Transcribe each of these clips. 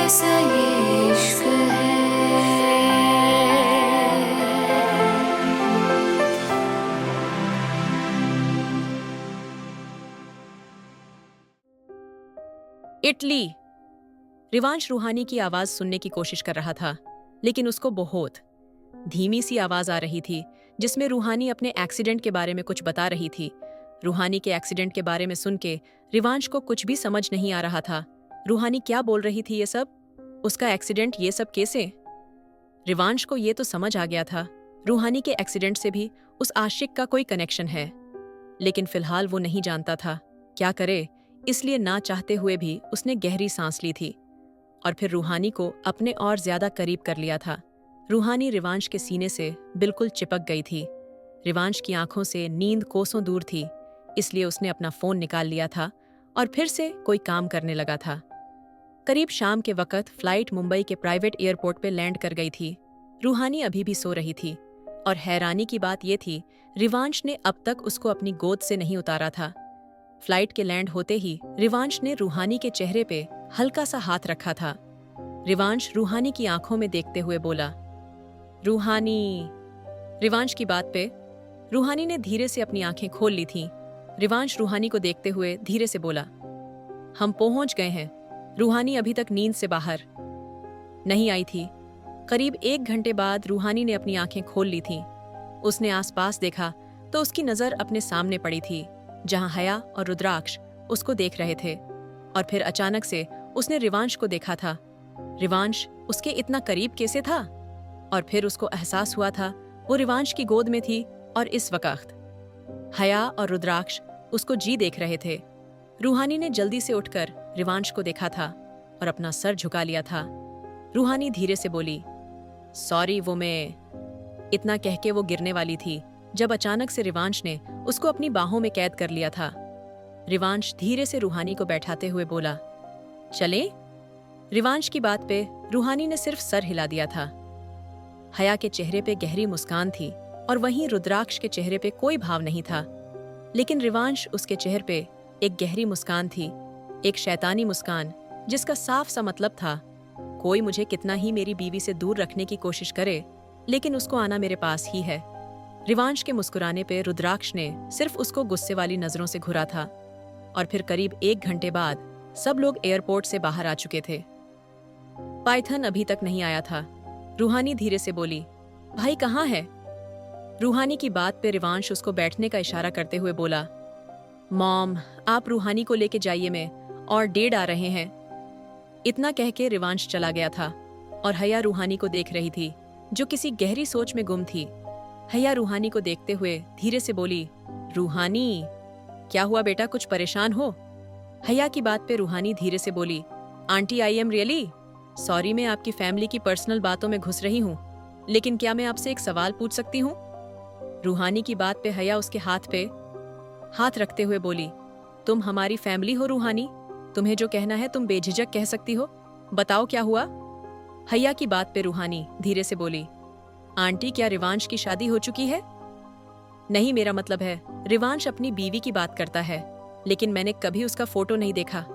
कैसा ये इश्क है। इटली। रिवांश रूहानी की आवाज सुनने की कोशिश कर रहा था, लेकिन उसको बहुत धीमी सी आवाज आ रही थी, जिसमें रूहानी अपने एक्सीडेंट के बारे में कुछ बता रही थी। रूहानी के एक्सीडेंट के बारे में सुन के रिवांश को कुछ भी समझ नहीं आ रहा था। रूहानी क्या बोल रही थी ये सब? उसका एक्सीडेंट ये सब कैसे? रिवांश को ये तो समझ आ गया था, रूहानी के एक्सीडेंट से भी उस आशिक का कोई कनेक्शन है, लेकिन फिलहाल वो नहीं जानता था क्या करे। इसलिए ना चाहते हुए भी उसने गहरी सांस ली थी और फिर रूहानी को अपने और ज्यादा करीब कर लिया था। रूहानी रिवांश के सीने से बिल्कुल चिपक गई थी। रिवांश की आंखों से नींद कोसों दूर थी, इसलिए उसने अपना फोन निकाल लिया था और फिर से कोई काम करने लगा था। करीब शाम के वक्त फ्लाइट मुंबई के प्राइवेट एयरपोर्ट पे लैंड कर गई थी। रूहानी अभी भी सो रही थी और हैरानी की बात यह थी, रिवांश ने अब तक उसको अपनी गोद से नहीं उतारा था। फ्लाइट के लैंड होते ही रिवांश ने रूहानी के चेहरे पे हल्का सा हाथ रखा था। रिवांश रूहानी की आंखों में देखते हुए बोला, रूहानी। रिवांश की बात पे रूहानी ने धीरे से अपनी आंखें खोल ली थीं। रिवांश रूहानी को देखते हुए धीरे से बोला, हम पहुंच गए हैं। रूहानी अभी तक नींद से बाहर नहीं आई थी। करीब 1 घंटे बाद रूहानी ने अपनी आंखें खोल ली थीं। उसने आसपास देखा तो उसकी नजर अपने सामने पड़ी थी, जहां हया और रुद्राक्ष उसको देख रहे थे। और फिर अचानक से उसने रिवांश को देखा था। रिवांश उसके इतना करीब कैसे था? और फिर उसको एहसास हुआ था वो रिवांश की गोद में थी और इस वक्त हया और रुद्राक्ष उसको जी देख रहे थे। रूहानी ने जल्दी से उठकर रिवांश को देखा था और अपना सर झुका लिया था। रूहानी धीरे से बोली, सॉरी वो मैं। इतना कह के वो गिरने वाली थी जब अचानक से रिवांश ने उसको अपनी बाहों में कैद कर लिया था। रिवांश धीरे से रूहानी को बैठाते हुए बोला, चलें? रिवांश की बात पे रूहानी ने सिर्फ सर हिला दिया था। हया के चेहरे पे गहरी मुस्कान थी और वहीं रुद्राक्ष के चेहरे पे कोई भाव नहीं था, लेकिन रिवांश उसके चेहरे पे एक गहरी मुस्कान थी, एक शैतानी मुस्कान जिसका साफ सा मतलब था, कोई मुझे कितना ही मेरी बीवी से दूर रखने की कोशिश करे, लेकिन उसको आना मेरे पास ही है। रिवांश के मुस्कुराने पे रुद्राक्ष ने सिर्फ उसको गुस्से वाली नजरों से घूरा था। और फिर करीब 1 घंटे बाद सब लोग एयरपोर्ट से बाहर आ चुके थे। पाइथन अभी तक नहीं आया था। रूहानी धीरे से बोली, भाई कहाँ है? रूहानी की बात पे रिवांश उसको बैठने का इशारा करते हुए बोला, मॉम आप रूहानी को लेके जाइए, मैं और डेड आ रहे हैं। इतना कह के रिवांश चला गया था और हया रूहानी को देख रही थी, जो किसी गहरी सोच में गुम थी। हया रूहानी को देखते हुए धीरे से बोली, रूहानी क्या हुआ बेटा, कुछ परेशान हो? हया की बात पे रूहानी धीरे से बोली, aunty I am really sorry, मैं आपकी फैमिली की पर्सनल बातों में घुस रही हूँ, लेकिन क्या मैं आपसे एक सवाल पूछ सकती हूँ? रूहानी की बात पे हया उसके हाथ पे हाथ रखते हुए बोली, तुम हमारी फैमिली हो रूहानी, तुम्हें जो कहना है तुम बेझिझक कह सकती हो, बताओ क्या हुआ? हया की बात पे रूहानी धीरे से बोली, आंटी क्या रिवांश की शादी हो चुकी है? नहीं, मेरा मतलब है रिवांश अपनी बीवी की बात करता है, लेकिन मैंने कभी उसका फोटो नहीं देखा।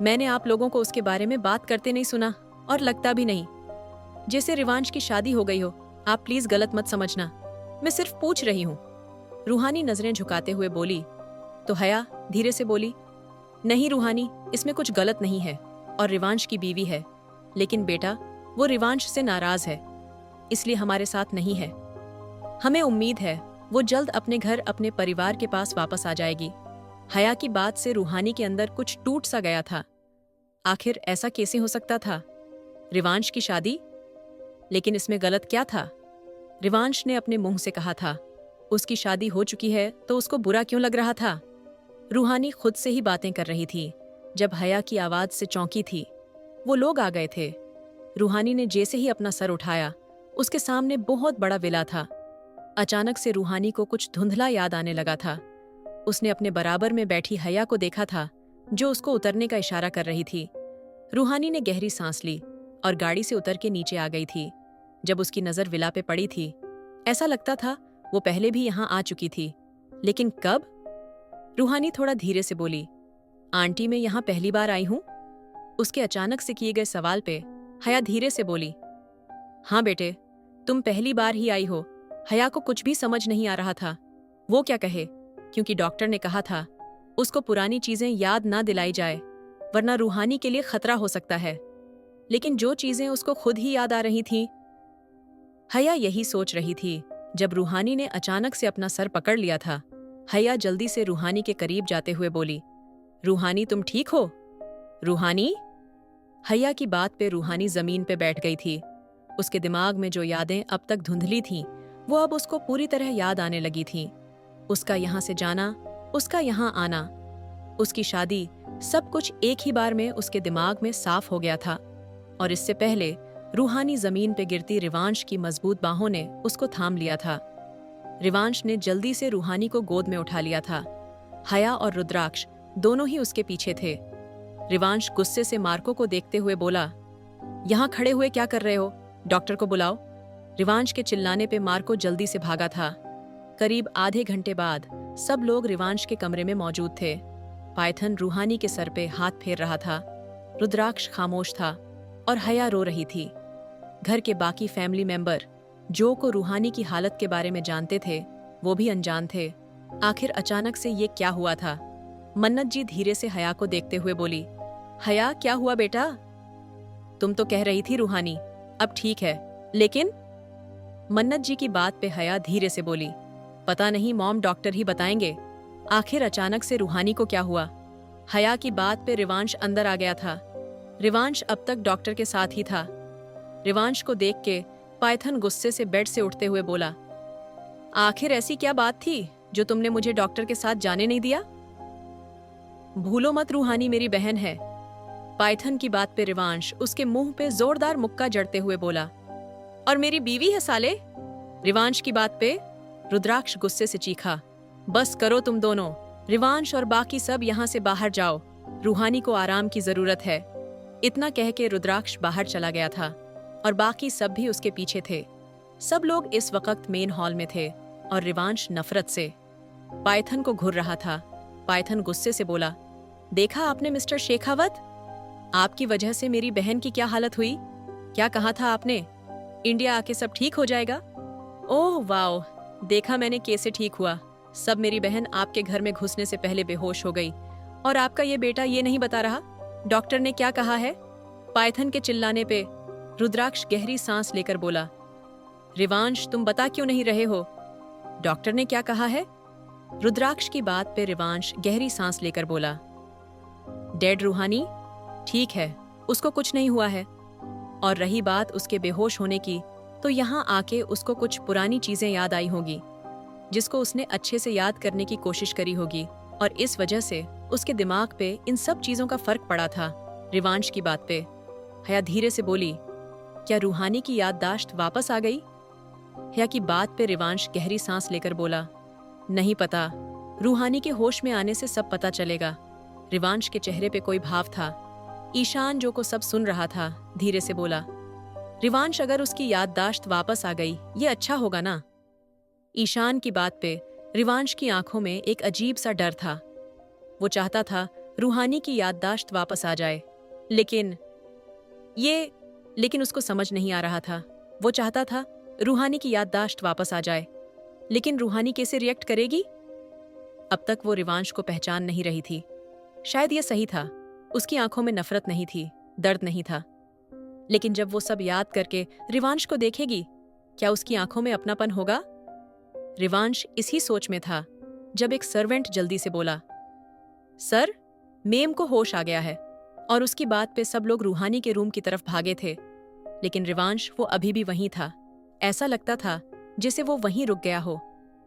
मैंने आप लोगों को उसके बारे में बात करते नहीं सुना और लगता भी नहीं जैसे रिवांश की शादी हो गई हो। आप प्लीज गलत मत समझना, मैं सिर्फ पूछ रही हूँ। रूहानी नजरें झुकाते हुए बोली। तो हया धीरे से बोली, नहीं रूहानी, इसमें कुछ गलत नहीं है और रिवांश की बीवी है, लेकिन बेटा वो रिवांश से नाराज है, इसलिए हमारे साथ नहीं है। हमें उम्मीद है वो जल्द अपने घर अपने परिवार के पास वापस आ जाएगी। हया की बात से रूहानी के अंदर कुछ टूट सा गया था। आखिर ऐसा कैसे हो सकता था? रिवांश की शादी? लेकिन इसमें गलत क्या था? रिवांश ने अपने मुंह से कहा था, उसकी शादी हो चुकी है तो उसको बुरा क्यों लग रहा था? रूहानी खुद से ही बातें कर रही थी जब हया की आवाज से चौंकी थी। वो लोग आ गए थे। रूहानी ने जैसे ही अपना सर उठाया, उसके सामने बहुत बड़ा विला था। अचानक से रूहानी को कुछ धुंधला याद आने लगा था। उसने अपने बराबर में बैठी हया को देखा था, जो उसको उतरने का इशारा कर रही थी। रूहानी ने गहरी सांस ली और गाड़ी से उतर के नीचे आ गई थी। जब उसकी नजर विला पे पड़ी थी, ऐसा लगता था वो पहले भी यहाँ आ चुकी थी, लेकिन कब? रूहानी थोड़ा धीरे से बोली, आंटी मैं यहाँ पहली बार आई हूँ। उसके अचानक से किए गए सवाल पे हया धीरे से बोली, हाँ बेटे, तुम पहली बार ही आई हो। हया को कुछ भी समझ नहीं आ रहा था वो क्या कहे, क्योंकि डॉक्टर ने कहा था उसको पुरानी चीजें याद ना दिलाई जाए वरना रूहानी के लिए खतरा हो सकता है। लेकिन जो चीजें उसको खुद ही याद आ रही थीं, हया यही सोच रही थी जब रूहानी ने अचानक से अपना सर पकड़ लिया था। हया जल्दी से रूहानी के करीब जाते हुए बोली, रूहानी तुम ठीक हो? रूहानी? हया की बात पे रूहानी जमीन पे बैठ गई थी। उसके दिमाग में जो यादें अब तक धुंधली थीं, वो अब उसको पूरी तरह याद आने लगी थीं। उसका यहाँ से जाना, उसका यहाँ आना, उसकी शादी, सब कुछ एक ही बार में उसके दिमाग में साफ हो गया था। और इससे पहले रूहानी जमीन पे गिरती रिवांश की मजबूत बाहों ने उसको थाम लिया था। रिवांश ने जल्दी से रूहानी को गोद में उठा लिया था। हया और रुद्राक्ष दोनों ही उसके पीछे थे। रिवांश गुस्से से मार्को को देखते हुए बोला, यहाँ खड़े हुए क्या कर रहे हो? डॉक्टर को बुलाओ। रिवांश के चिल्लाने पे मार्को जल्दी से भागा था। करीब आधे घंटे बाद सब लोग रिवांश के कमरे में मौजूद थे। पाइथन रूहानी के सर पे हाथ फेर रहा था। रुद्राक्ष खामोश था और हया रो रही थी। घर के बाकी फैमिली मेंबर जो को रूहानी की हालत के बारे में जानते थे, वो भी अनजान थे। आखिर अचानक से ये क्या हुआ था? मन्नत जी धीरे से हया को देखते हुए बोली, हया क्या हुआ बेटा? तुम तो कह रही थी रूहानी अब ठीक है, लेकिन? मन्नत जी की बात पे हया धीरे से बोली, पता नहीं मॉम, डॉक्टर ही बताएंगे। आखिर अचानक से रूहानी को क्या हुआ? हया की बात पे रिवांश अंदर आ गया था। रिवांश अब तक डॉक्टर के साथ ही था। रिवांश को देख के पाइथन गुस्से से बेड से उठते हुए बोला, आखिर ऐसी क्या बात थी जो तुमने मुझे डॉक्टर के साथ जाने नहीं दिया? भूलो मत रूहानी मेरी बहन है। पाइथन की बात पे रिवांश उसके मुंह पे जोरदार मुक्का जड़ते हुए बोला, और मेरी बीवी है साले। रिवांश की बात पे रुद्राक्ष गुस्से से चीखा, बस करो तुम दोनों। रिवांश और बाकी सब यहाँ से बाहर जाओ, रूहानी को आराम की जरूरत है। इतना कह के रुद्राक्ष बाहर चला गया था और बाकी सब भी उसके पीछे थे। सब लोग इस वक्त मेन हॉल में थे और रिवांश नफरत से पाइथन को घूर रहा था। पाइथन गुस्से से बोला, देखा आपने मिस्टर शेखावत, आपकी वजह से मेरी बहन की क्या हालत हुई। क्या कहा था आपने? इंडिया आके सब ठीक हो जाएगा। ओह वाओ, देखा मैंने कैसे ठीक हुआ। सब मेरी बहन आपके घर में घुसने से पहले बेहोश हो गई और आपका ये बेटा ये नहीं बता रहा डॉक्टर ने क्या कहा है। पाइथन के चिल्लाने पे रुद्राक्ष गहरी सांस लेकर बोला, रिवांश तुम बता क्यों नहीं रहे हो? डॉक्टर ने क्या कहा है? रुद्राक्ष की बात पे रिवांश गहरी सांस लेकर बोला, डेड रूहानी ठीक है, उसको कुछ नहीं हुआ है। और रही बात उसके बेहोश होने की, तो यहाँ आके उसको कुछ पुरानी चीजें याद आई होगी जिसको उसने अच्छे से याद करने की कोशिश करी होगी और इस वजह से उसके दिमाग पे इन सब चीजों का फर्क पड़ा था। रिवांश की बात पे हया धीरे से बोली, क्या रूहानी की याददाश्त वापस आ गई? हया की बात पे रिवांश गहरी सांस लेकर बोला, नहीं पता, रूहानी के होश में आने से सब पता चलेगा। रिवांश के चेहरे पे कोई भाव था। ईशान जो को सब सुन रहा था धीरे से बोला, रिवांश अगर उसकी याददाश्त वापस आ गई ये अच्छा होगा ना? ईशान की बात पे रिवांश की आंखों में एक अजीब सा डर था। वो चाहता था रूहानी की याददाश्त वापस आ जाए, लेकिन उसको समझ नहीं आ रहा था। वो चाहता था रूहानी की याददाश्त वापस आ जाए, लेकिन रूहानी कैसे रिएक्ट करेगी? अब तक वो रिवांश को पहचान नहीं रही थी। शायद ये सही था, उसकी आंखों में नफरत नहीं थी, दर्द नहीं था। लेकिन जब वो सब याद करके रिवांश को देखेगी, क्या उसकी आंखों में अपनापन होगा? रिवांश इसी सोच में था जब एक सर्वेंट जल्दी से बोला, सर, मेम को होश आ गया है। और उसकी बात पे सब लोग रूहानी के रूम की तरफ भागे थे, लेकिन रिवांश वो अभी भी वहीं था। ऐसा लगता था जैसे वो वहीं रुक गया हो।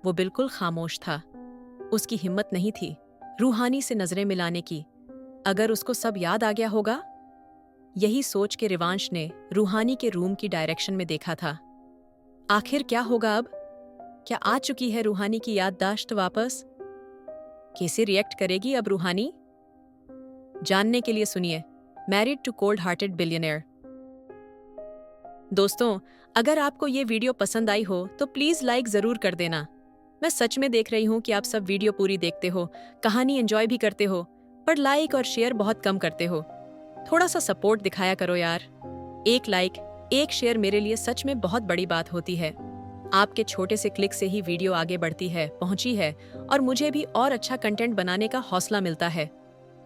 वो बिल्कुल खामोश था। उसकी हिम्मत नहीं थी रूहानी से नजरें मिलाने की। अगर उसको सब याद आ गया होगा? यही सोच के रिवांश ने रूहानी के रूम की डायरेक्शन में देखा था। आखिर क्या होगा अब? क्या आ चुकी है रूहानी की याददाश्त वापस? कैसे रिएक्ट करेगी अब रूहानी? जानने के लिए सुनिए married to cold hearted billionaire. दोस्तों, अगर आपको ये वीडियो पसंद आई हो तो प्लीज लाइक जरूर कर देना। मैं सच में देख रही हूँ कि आप सब वीडियो पूरी देखते हो, कहानी एंजॉय भी करते हो, पर लाइक और शेयर बहुत कम करते हो। थोड़ा सा सपोर्ट दिखाया करो यार। एक लाइक, एक शेयर मेरे लिए सच में बहुत बड़ी बात होती है। आपके छोटे से क्लिक से ही वीडियो आगे बढ़ती है, पहुंची है और मुझे भी और अच्छा कंटेंट बनाने का हौसला मिलता है।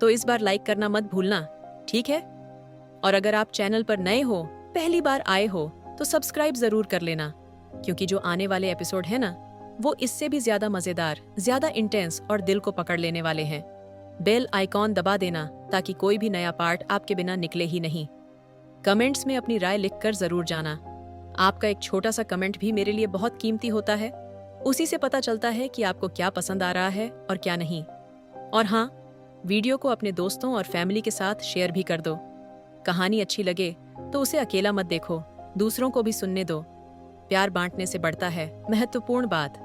तो इस बार लाइक करना मत भूलना, ठीक है? और अगर आप चैनल पर नए हो, पहली बार आए हो, तो सब्सक्राइब जरूर कर लेना, क्योंकि जो आने वाले एपिसोड है ना, वो इससे भी ज्यादा मजेदार, ज्यादा इंटेंस और दिल को पकड़ लेने वाले हैं। बेल आइकॉन दबा देना ताकि कोई भी नया पार्ट आपके बिना निकले ही नहीं। कमेंट्स में अपनी राय लिखकर जरूर जाना। आपका एक छोटा सा कमेंट भी मेरे लिए बहुत कीमती होता है। उसी से पता चलता है कि आपको क्या पसंद आ रहा है और क्या नहीं। और हाँ, वीडियो को अपने दोस्तों और फैमिली के साथ शेयर भी कर दो। कहानी अच्छी लगे तो उसे अकेला मत देखो, दूसरों को भी सुनने दो। प्यार बांटने से बढ़ता है। महत्वपूर्ण बात,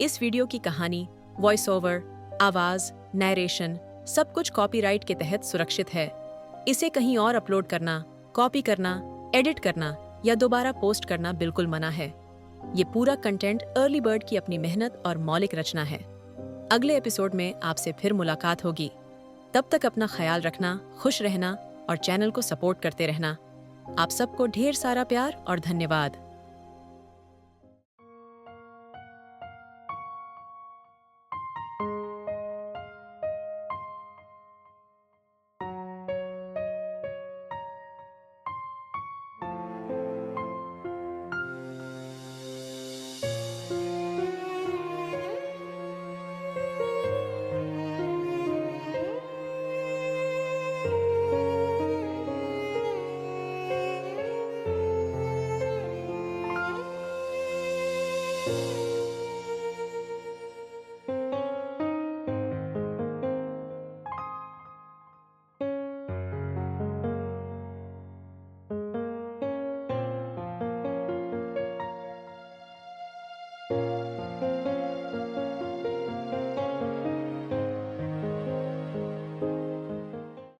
इस वीडियो की कहानी, वॉइस ओवर, आवाज, नैरेशन सब कुछ कॉपीराइट के तहत सुरक्षित है। इसे कहीं और अपलोड करना, कॉपी करना, एडिट करना या दोबारा पोस्ट करना बिल्कुल मना है। ये पूरा कंटेंट अर्ली बर्ड की अपनी मेहनत और मौलिक रचना है। अगले एपिसोड में आपसे फिर मुलाकात होगी। तब तक अपना ख्याल रखना, खुश रहना और चैनल को सपोर्ट करते रहना। आप सबको ढेर सारा प्यार और धन्यवाद।